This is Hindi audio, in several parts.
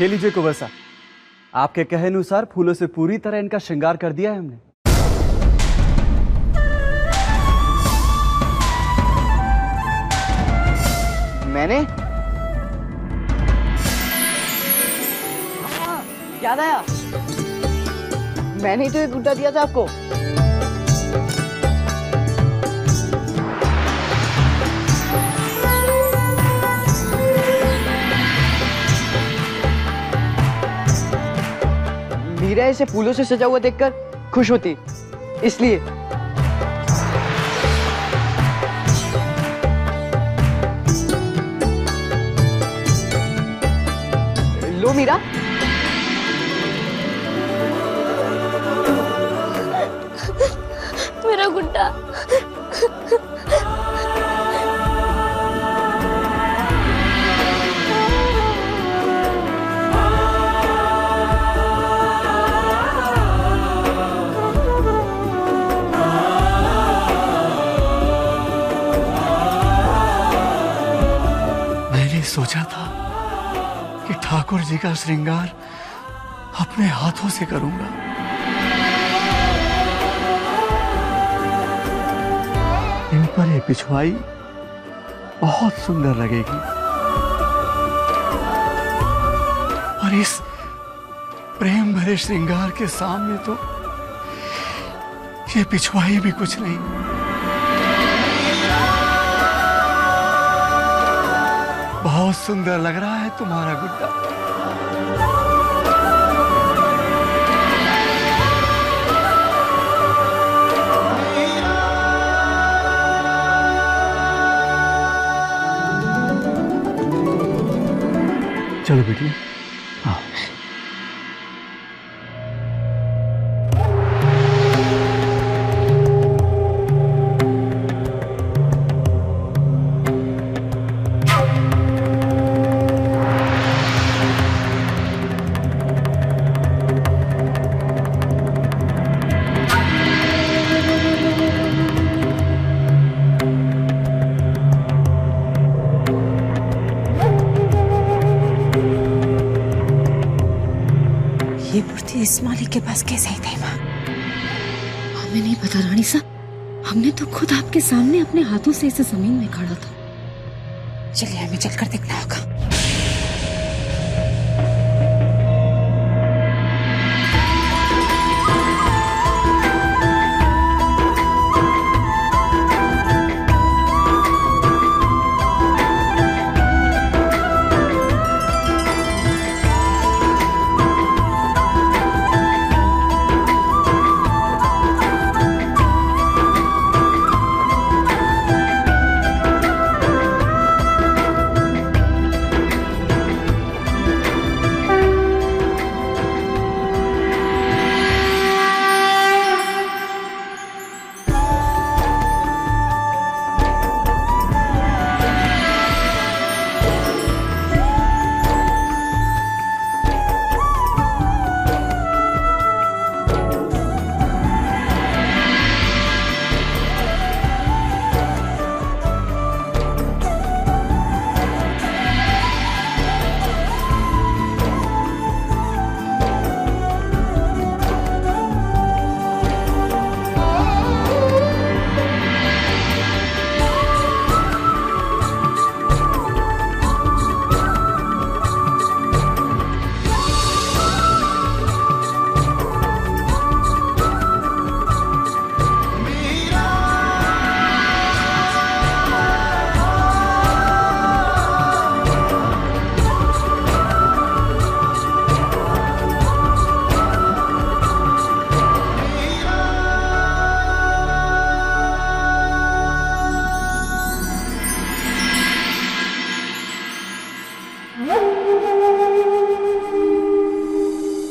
ये लीजिए कुंवर साहब, आपके कहे अनुसार फूलों से पूरी तरह इनका श्रृंगार कर दिया है हमने। मैंने याद आया, मैंने ही तो एक गुड्डा दिया था आपको। मीरा इसे फूलों से सजा हुआ देखकर खुश होती, इसलिए। लो मीरा, मेरा गुड्डा। मैंने सोचा था कि ठाकुर जी का श्रृंगार अपने हाथों से करूंगा, इन पर ये पिछवाई बहुत सुंदर लगेगी और इस प्रेम भरे श्रृंगार के सामने तो ये पिछवाई भी कुछ नहीं। बहुत सुंदर लग रहा है तुम्हारा गुड्डा। चलो बेटी। हाँ, ये मूर्ति इस मालिक के पास कैसे ही गई माँ? हमें नहीं पता रानी साहब, हमने तो खुद आपके सामने अपने हाथों से इसे जमीन में गाड़ा था। चलिए हमें चलकर देखना होगा।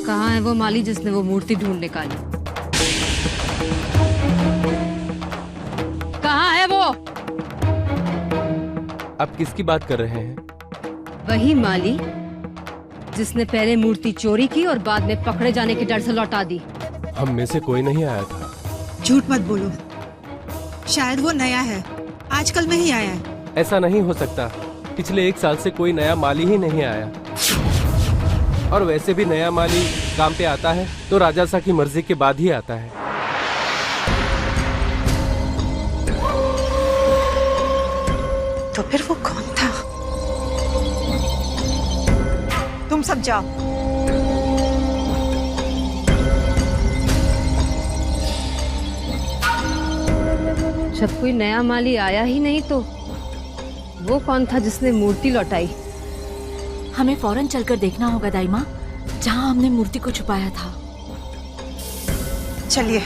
कहाँ है वो माली जिसने वो मूर्ति ढूंढ निकाली? कहाँ है वो? आप किसकी बात कर रहे हैं? वही माली जिसने पहले मूर्ति चोरी की और बाद में पकड़े जाने के डर से लौटा दी। हम में से कोई नहीं आया था। झूठ मत बोलो, शायद वो नया है, आजकल में ही आया है। ऐसा नहीं हो सकता, पिछले 1 साल से कोई नया माली ही नहीं आया। और वैसे भी नया माली काम पे आता है तो राजा सा की मर्जी के बाद ही आता है। तो फिर वो कौन था? तुम सब जाओ। जब कोई नया माली आया ही नहीं तो वो कौन था जिसने मूर्ति लौटाई? हमें फौरन चलकर देखना होगा दाई माँ, जहाँ हमने मूर्ति को छुपाया था। चलिए।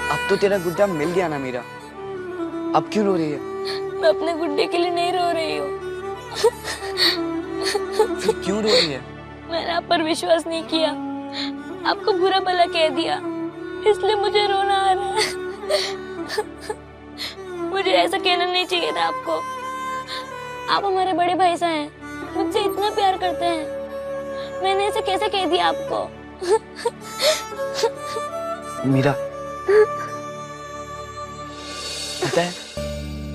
अब तो तेरा गुड्डा मिल गया ना मीरा, अब क्यों रो रही है? मैं अपने गुड्डे के लिए नहीं रो रही हूँ। फिर क्यों रो रही है? मैंने आप पर विश्वास नहीं किया, आपको बुरा भला कह दिया, इसलिए मुझे रोना आ रहा है। मुझे ऐसा कहना नहीं चाहिए था आपको। आप हमारे बड़े भाई साहब हैं, मुझसे इतना प्यार करते हैं, मैंने ऐसे कैसे कह दिया आपको? मीरा, पता है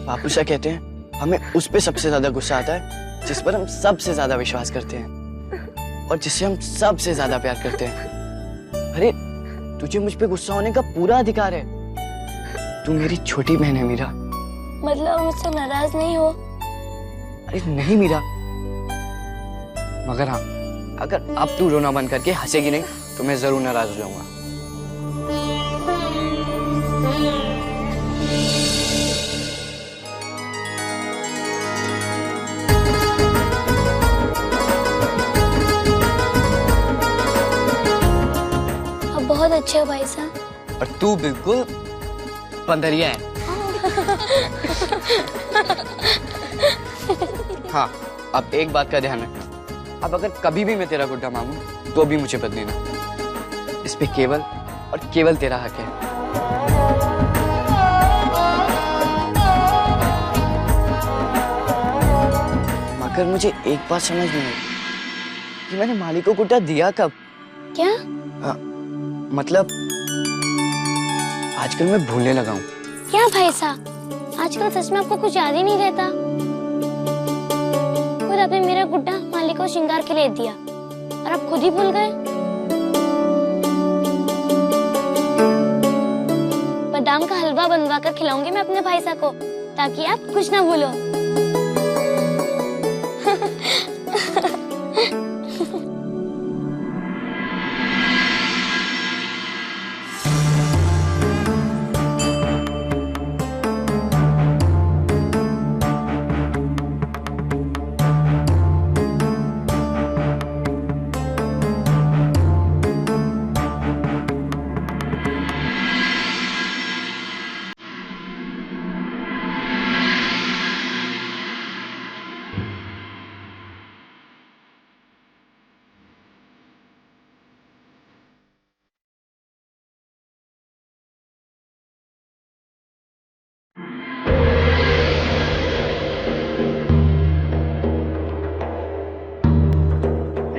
बापू सा कहते हैं हमें उस पे सबसे ज्यादा गुस्सा आता है जिस पर हम सबसे ज्यादा विश्वास करते हैं और जिससे हम सबसे ज्यादा प्यार करते हैं। अरे तुझे मुझ पे गुस्सा होने का पूरा अधिकार है, तू मेरी छोटी बहन है मीरा। मतलब मुझसे नाराज नहीं हो? अरे नहीं मीरा, मगर हाँ, अगर अब तू रोना बंद करके हंसेगी नहीं तो मैं जरूर नाराज हो जाऊंगा। आप बहुत अच्छे हो भाई साहब। और तू बिल्कुल पंदरिया है। हाँ, अब एक बात का ध्यान रख, अब अगर कभी भी मैं तेरा गुड्डा मांगू तो भी मुझे बदलेना। इस पे केवल और केवल तेरा हक है। मगर मुझे एक बात समझ नहीं आई कि मैंने माली को गुड्डा दिया कब? क्या? मतलब आजकल मैं भूलने लगा हूँ। क्या भाई साहब, आजकल सच में आपको कुछ याद ही नहीं रहता? खुद आपने मेरा गुड्डा माली को श्रृंगार के लिए दिया और आप खुद ही भूल गए। बादाम का हलवा बनवा कर खिलाऊंगी मैं अपने भाई साहब को, ताकि आप कुछ ना भूलो।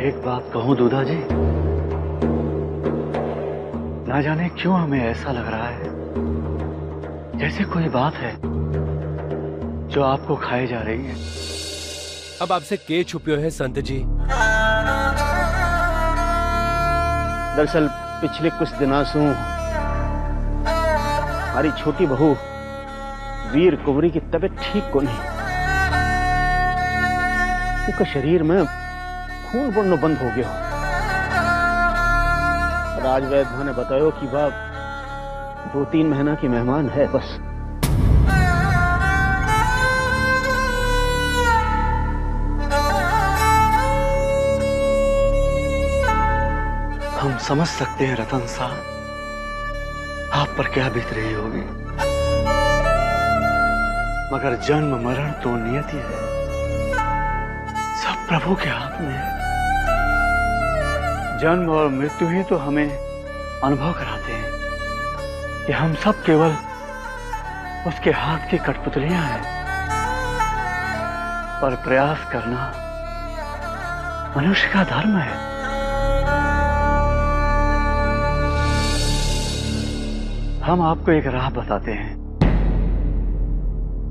एक बात कहूं दूधा जी, ना जाने क्यों हमें ऐसा लग रहा है जैसे कोई बात है जो आपको खाई जा रही है। अब आपसे के छुपियो है संत जी? दरअसल पिछले कुछ दिनों से हमारी छोटी बहू वीर कुंवरी की तबीयत ठीक को नहीं, उसका शरीर में खून बढ़ना बंद हो गया। राजवैद्य ने बताया कि वह 2-3 महीना की मेहमान है बस। हम समझ सकते हैं रतन साहब आप पर क्या बीत रही होगी, मगर जन्म मरण तो नियति है, सब प्रभु के हाथ में है। जन्म और मृत्यु ही तो हमें अनुभव कराते हैं कि हम सब केवल उसके हाथ की कठपुतलियां हैं, पर प्रयास करना मनुष्य का धर्म है। हम आपको एक राह बताते हैं,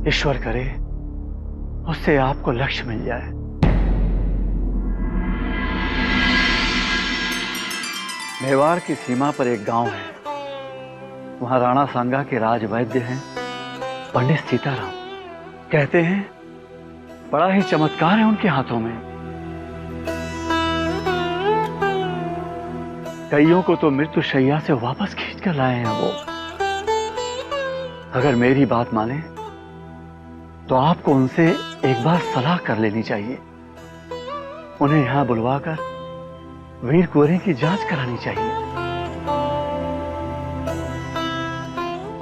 ईश्वर करे उससे आपको लक्ष्य मिल जाए। मेवाड़ की सीमा पर एक गांव है, वहां राणा सांगा के राजवैद्य हैं पंडित सीताराम। कहते हैं बड़ा ही चमत्कार है उनके हाथों में। कईयों को तो मृत्यु शैया से वापस खींच कर लाए हैं वो। अगर मेरी बात माने तो आपको उनसे एक बार सलाह कर लेनी चाहिए। उन्हें यहां बुलवाकर वीर कुंवरी की जांच करानी चाहिए।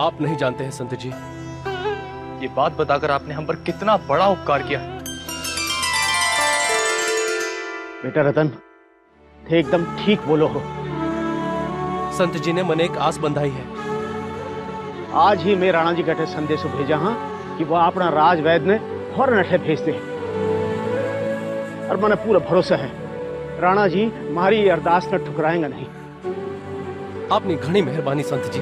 आप नहीं जानते हैं संत जी, ये बात बताकर आपने हम पर कितना बड़ा उपकार किया है। बेटा रतन, थे एकदम ठीक बोलो हो। संत जी ने मन एक आस बंधाई है। आज ही मैं राणा जी के अठे संदेश भेजा हाँ कि वो अपना राजवैद्य ने फौरन अठे भेज दे, और मैंने पूरा भरोसा है राणा जी मारी अरदास न ठुकराएंगे नहीं। आपने घनी मेहरबानी संत जी।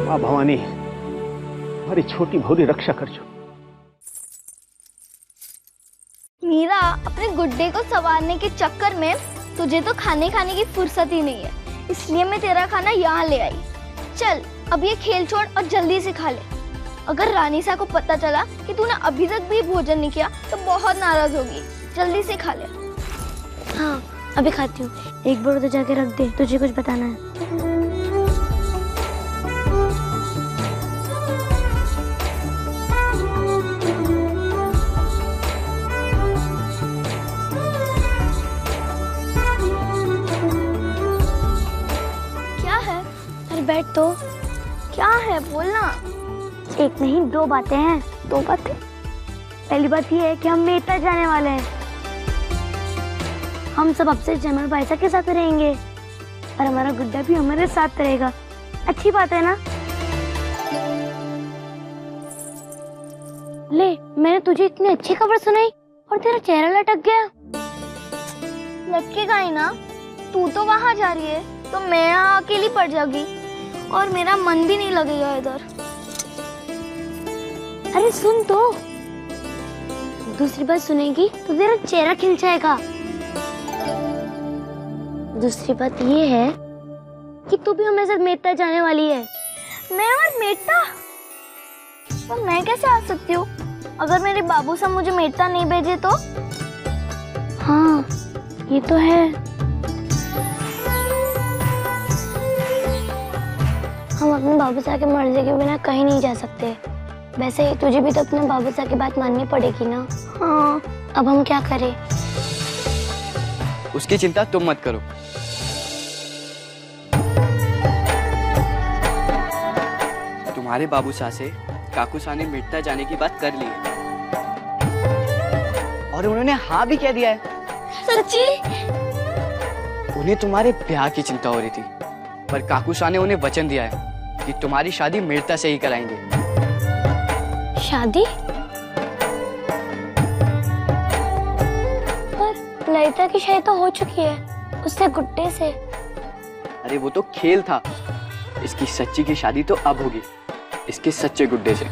मां भवानी हमारी छोटी भोरी रक्षा कर जो। मीरा, अपने गुड्डे को संवारने के चक्कर में तुझे तो खाने की फुर्सत ही नहीं है, इसलिए मैं तेरा खाना यहाँ ले आई। चल अब ये खेल छोड़ और जल्दी से खा ले। अगर रानी सा को पता चला कि तूने अभी तक भी भोजन नहीं किया तो बहुत नाराज होगी। जल्दी से खा ले। हाँ अभी खाती हूँ, एक बार उधर जाके रख दे, तुझे कुछ बताना है। बैठ तो। क्या है बोलना। एक नहीं 2 बातें हैं। 2 बातें? पहली बात ये है कि हम मेहता जाने वाले हैं। हम सब अब से जमल भाईसा के साथ रहेंगे और हमारा गुड्डा भी हमारे साथ रहेगा। अच्छी बात है ना? ले, मैंने तुझे इतनी अच्छी खबर सुनाई और तेरा चेहरा लटक गया। लटकेगा ही ना, तू तो वहां जा रही है तो मैं यहाँ अकेली पड़ जाऊंगी और मेरा मन भी नहीं लगेगा इधर। अरे सुन तो, दूसरी बात सुनेगी तो तेरा चेहरा खिल जाएगा। दूसरी बात ये है कि तू भी हमारे साथ मेटा जाने वाली है। मैं और मेटा? तो मैं कैसे आ सकती हूँ अगर मेरे बाबू साहब मुझे मेटा नहीं भेजे तो? हाँ, ये तो है। हम अपने बाबू साहब की मर्जी के बिना कहीं नहीं जा सकते। वैसे ही तुझे भी तो अपने बाबू साहब की बात माननी पड़ेगी ना। हाँ। अब हम क्या करें? उसकी चिंता तुम मत करो। तुम्हारे बाबू साहब से काकू साहब ने मेटा जाने की बात कर ली है और उन्होंने हाँ भी कह दिया है। सच्ची? उन्हें तुम्हारे ब्याह की चिंता हो रही थी, पर काकू साहब ने उन्हें वचन दिया है कि तुम्हारी शादी मेड़ता से ही कराएंगे। शादी? पर ललिता की शादी तो हो चुकी है, उससे गुड्डे से। अरे वो तो खेल था, इसकी सच्ची की शादी तो अब होगी, इसके सच्चे गुड्डे से।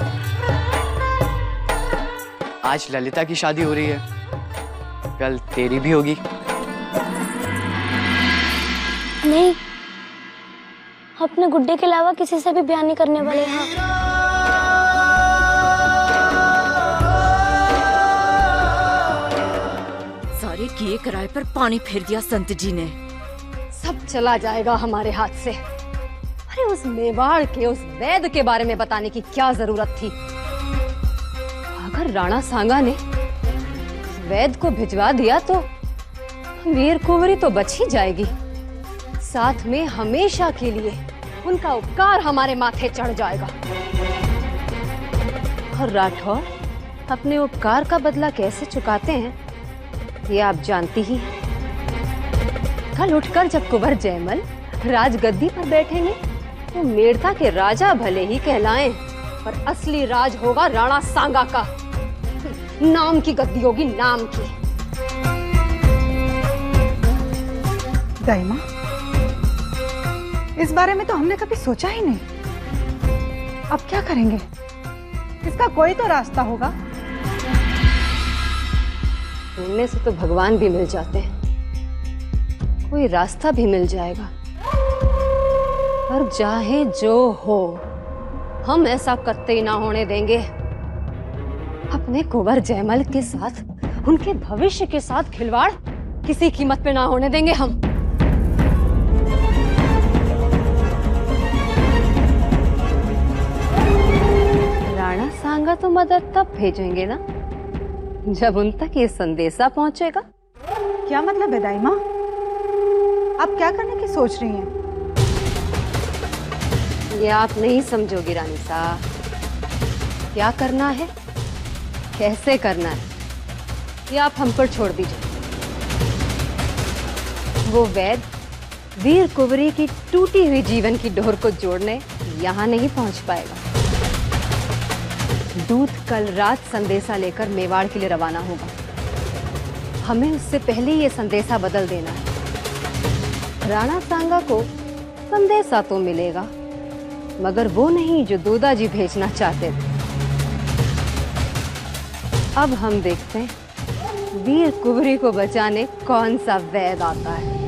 आज ललिता की शादी हो रही है, कल तेरी भी होगी। नहीं, अपने गुड्डे के अलावा किसी से भी ब्याह नहीं करने वाले यहाँ। सारे किए किराए पर पानी फेर दिया संत जी ने। सब चला जाएगा हमारे हाथ से। अरे उस मेवाड़ के उस वैद के बारे में बताने की क्या जरूरत थी? अगर राणा सांगा ने वैद को भिजवा दिया तो वीर कुंवरी तो बच ही जाएगी, साथ में हमेशा के लिए उनका उपकार हमारे माथे चढ़ जाएगा। और राठौर अपने उपकार का बदला कैसे चुकाते हैं ये आप जानती ही हैं। कल उठकर जब कुंवर जयमल राजगद्दी पर बैठेंगे तो मेड़ता के राजा भले ही कहलाएं, पर असली राज होगा राणा सांगा का। नाम की गद्दी होगी, नाम की। दाइमा, इस बारे में तो हमने कभी सोचा ही नहीं। अब क्या करेंगे? इसका कोई तो रास्ता होगा। ढूंढने से तो भगवान भी मिल जाते हैं, कोई रास्ता भी मिल जाएगा। पर चाहे जो हो, हम ऐसा करते ही ना होने देंगे। अपने कुंवर जयमल के साथ, उनके भविष्य के साथ खिलवाड़ किसी कीमत पे ना होने देंगे हम। राणा सांगा तो मदद तब भेजेंगे ना जब उन तक ये संदेशा पहुंचेगा। क्या मतलब है दाइमा? आप क्या करने की सोच रही हैं? ये आप नहीं समझोगी रानी साहब। क्या करना है, कैसे करना है, ये आप हम पर छोड़ दीजिए। वो वैद वीर कुंवरी की टूटी हुई जीवन की डोर को जोड़ने यहाँ नहीं पहुँच पाएगा। दूत कल रात संदेशा लेकर मेवाड़ के लिए रवाना होगा। हमें उससे पहले ये संदेशा बदल देना है। राणा सांगा को संदेशा तो मिलेगा, मगर वो नहीं जो दूदाजी भेजना चाहते थे। अब हम देखते हैं वीर कुंवरी को बचाने कौन सा वैद आता है।